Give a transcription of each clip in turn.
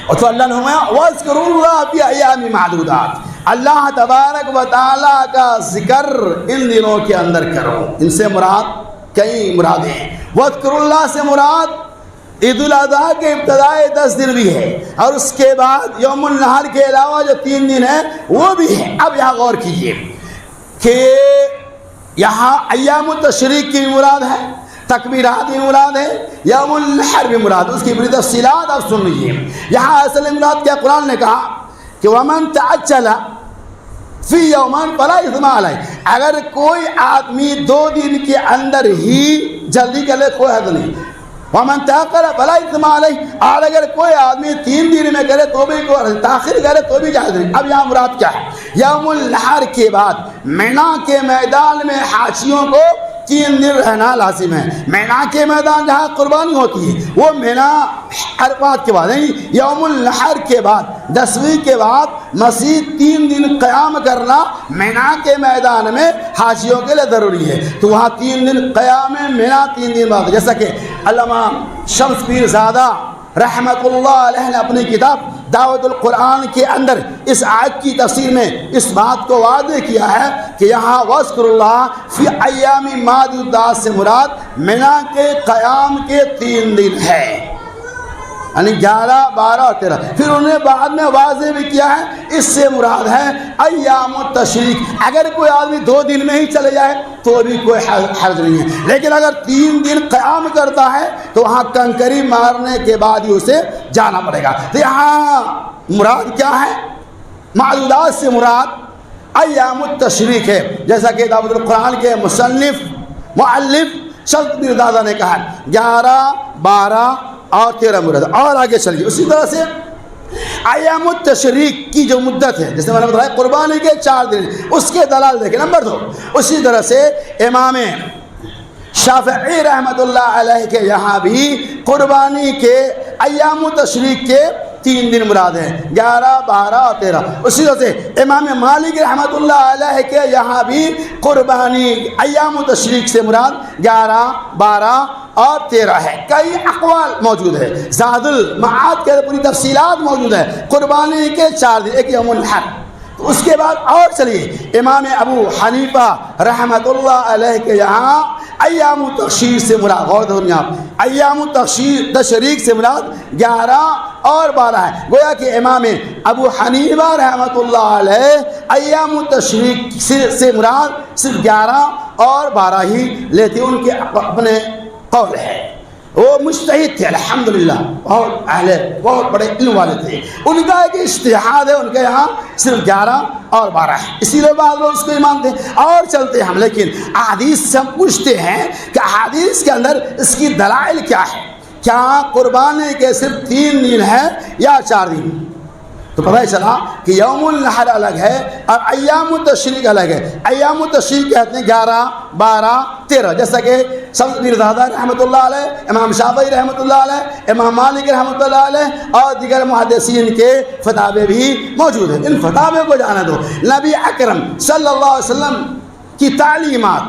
اور تو اللہ نے فرمایا وَاذْكُرُوا اللَّهَ فِي أَيَّامٍ مَعْدُودَاتٍ، اللہ تبارک و تعالیٰ کا ذکر ان دنوں کے اندر کرو۔ ان سے مراد کئی مرادیں ہیں۔ وَاذْكُرُوا اللَّهَ سے مراد عید الاضحیٰ کے ابتدائے 10 دن بھی ہے، اور اس کے بعد یوم النحر کے علاوہ جو 3 دن ہیں وہ بھی ہیں۔ اب یہاں غور کیجئے کہ یہاں ایام التشریق کی مراد ہے، تکبیرات بھی مراد ہے، یوم النحر بھی مراد، اس کی بڑی تفصیلات آپ سن لیجیے۔ یہاں اصل مراد کیا، قرآن نے کہا کہ وَمَن تَعَجَّلَ فِي يَوْمٍ فَلَا إِثْمَ عَلَيْهِ، اگر کوئی آدمی 2 دن کے اندر ہی جلدی کر لے کوئی حد نہیں، وَمَن تَأَخَّرَ فَلَا إِثْمَ عَلَيْهِ، اور اگر کوئی آدمی 3 دن میں کرے تو بھی کوئی تاخیر کرے تو بھی جائز نہیں۔ اب یہاں مراد کیا ہے، یوم النحر کے بعد مینا کے میدان میں حاجیوں کو 3 دن رہنا لازم ہے۔ مینا کے میدان جہاں قربانی ہوتی ہے وہ مینا عرفات کے بعد، یعنی یوم النحر کے بعد 10ویں کے بعد مزید 3 دن قیام کرنا مینا کے میدان میں حاجیوں کے لیے ضروری ہے۔ تو وہاں 3 دن قیام مینا 3 دن بعد، جیسا کہ علامہ شمس پیر زادہ رحمت اللہ علیہ نے اپنی کتاب دعوت القرآن کے اندر اس آیت کی تفسیر میں اس بات کو واضح کیا ہے کہ یہاں وَاذْكُرُوا اللَّهَ فِي أَيَّامٍ مَعْدُودَاتٍ سے مراد مینا کے قیام کے 3 دن ہے، یعنی 11، 12 اور 13۔ پھر انہوں نے بعد میں واضح بھی کیا ہے اس سے مراد ہے ایام التشریق، اگر کوئی آدمی 2 دن میں ہی چلے جائے تو بھی کوئی حرج نہیں ہے، لیکن اگر 3 دن قیام کرتا ہے تو وہاں کنکری مارنے کے بعد ہی اسے جانا پڑے گا۔ تو یہاں مراد کیا ہے، معدودات سے مراد ایام التشریق ہے، جیسا کہ دعوت القرآن کے مؤلف شمس پیر زادہ نے کہا 11، 12 اور 13 مراد۔ اور آگے چلیے اسی طرح سے ایام التشریق کی جو مدت ہے، جیسے میں نے بتایا قربانی کے 4 دن، اس کے دلال دیکھیں۔ نمبر 2، اسی طرح سے امام شافعی رحمت اللہ علیہ کے یہاں بھی قربانی کے ایام التشریق کے 3 دن مراد ہیں، 11، 12 اور 13۔ اسی طرح سے امام مالک رحمت اللہ علیہ کے یہاں بھی قربانی ایام التشریق سے مراد 11، 12 اور 13 ہے۔ کئی اقوال موجود ہے، زاد المعاد کے پوری تفصیلات موجود ہے۔ قربانی کے 4 دن، ایک یوم النحر، اس کے بعد اور چلیے امام ابو حنیفہ رحمت اللہ علیہ کے یہاں ایام التشریق سے مراد، غور دنیا ایام التشریق سے مراد 11 اور 12 ہے۔ گویا کہ امام ابو حنیفہ رحمت اللہ علیہ ایام التشریق سے مراد صرف 11 اور 12 ہی لیتے، ان کے اپنے قول ہے۔ وہ مجتہد تھے الحمدللہ، بہت بڑے علم والے تھے، ان کا ایک اجتہاد ہے، ان کے یہاں صرف 11 اور 12 ہے، اسی لیے بعض لوگ اس کو مانتے ہیں۔ اور چلتے ہم، لیکن احادیث سے ہم پوچھتے ہیں کہ احادیث کے اندر اس کی دلائل کیا ہے، کیا قربانی کے صرف 3 دن ہے یا 4 دن؟ تو پتہ چلا کہ یوم النحر الگ ہے اور ایام التشریق الگ ہے۔ ایام التشریق کہتے ہیں 11، 12، 13، جیسا کہ شمس پیر زادہ رحمۃ اللہ علیہ، امام شافعی رحمۃ اللہ علیہ، امام مالک رحمۃ اللہ علیہ اور دیگر محدثین کے فتاوے بھی موجود ہیں۔ ان فتاوے کو جانا دو۔ نبی اکرم صلی اللہ علیہ وسلم کی تعلیمات،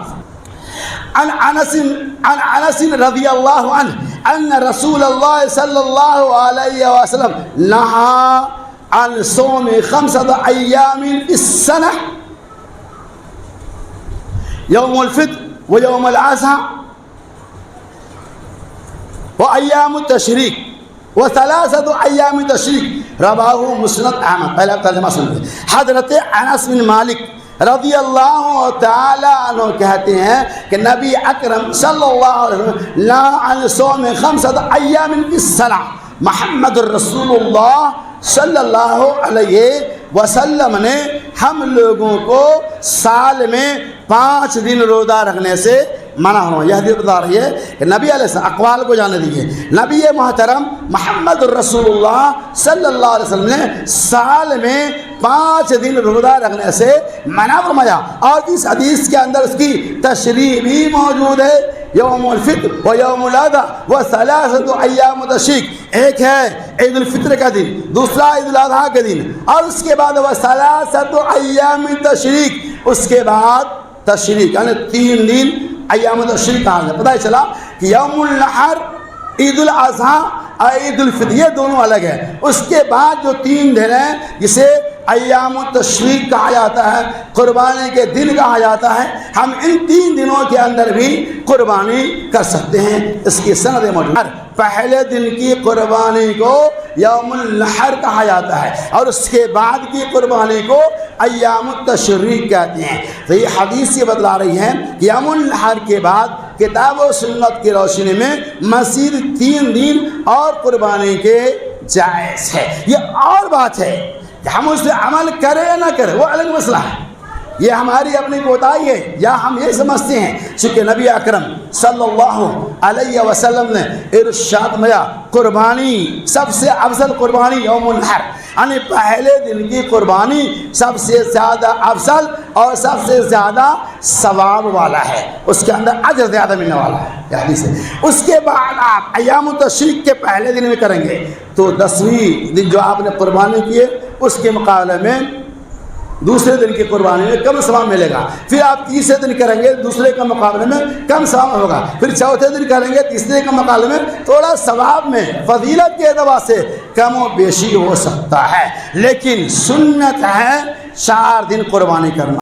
عن انس رضی اللہ عنہ ان رسول اللہ صلی اللہ علیہ وسلم نہا عن صوم 5 ایام فی السنہ، یوم الفطر ویوم الاضحیٰ وایام التشریق و3 ایام تشریق، رواہ مسند احمد۔ پہلے آپ ترجمہ سنیں۔ حضرت انس بن مالک رضی اللہ تعالی عنہ کہتے ہیں کہ نبی اکرم صلی اللہ علیہ وسلم نہا عن صوم 5 ایام فی السنہ، محمد الرسول اللہ صلی اللہ علیہ وسلم نے ہم لوگوں کو سال میں 5 دن روزہ رکھنے سے منع ہوا۔ یہ حدیث بتا رہی ہے کہ نبی علیہ السلام، اقوال کو جانے دیجیے، نبی محترم محمد الرسول اللہ صلی اللہ علیہ وسلم نے سال میں 5 دن روزہ رکھنے سے منع فرمایا، اور اس حدیث کے اندر اس کی تشریح بھی موجود ہے، یوم الفطر و یوم الاضحیٰ و3 ایام تشریق۔ ایک ہے عید الفطر کا دن، دوسرا عید الاضحیٰ کا دن، اور اس کے بعد و3 ایام تشریق، اس کے بعد تشریق یعنی 3 دن ایام تشریق کہا گیا۔ پتہ چلا کہ یوم النحر، عید الاضحیٰ عید الفطر، یہ دونوں الگ ہے۔ اس کے بعد جو 3 دن ہیں جسے ایام التشریق کہا جاتا ہے، قربانی کے دن کہا جاتا ہے، ہم ان 3 دنوں کے اندر بھی قربانی کر سکتے ہیں۔ اس کی سند موجود ہے۔ پہلے دن کی قربانی کو یوم النحر کہا جاتا ہے اور اس کے بعد کی قربانی کو ایام التشریق کہتے ہیں۔ تو یہ حدیث یہ بتلا رہی ہے کہ یوم النحر کے بعد کتاب و سنت کی روشنی میں مزید 3 دن اور قربانی کے جائز ہے۔ یہ اور بات ہے کہ ہم اس پہ عمل کریں یا نہ کریں، وہ الگ مسئلہ ہے، یہ ہماری اپنی کوتاہی ہے، یا ہم یہ سمجھتے ہیں چونکہ نبی اکرم صلی اللہ علیہ وسلم نے ارشاد فرمایا قربانی سب سے افضل قربانی یوم النحر، یعنی پہلے دن کی قربانی سب سے زیادہ افضل اور سب سے زیادہ ثواب والا ہے، اس کے اندر اجر زیادہ ملنے والا ہے، یہ حدیث ہے۔ اس کے بعد آپ ایام التشریق کے پہلے دن میں کریں گے تو 10ویں دن جو آپ نے قربانی کی ہے اس کے مقابلے میں دوسرے دن کی قربانی میں کم ثواب ملے گا۔ پھر آپ تیسرے دن کریں گے دوسرے کے مقابلے میں کم ثواب ہوگا، پھر چوتھے دن کریں گے تیسرے کے مقابلے میں تھوڑا ثواب میں فضیلت کے اعتبار سے کم و بیشی ہو سکتا ہے، لیکن سنت ہے 4 دن قربانی کرنا۔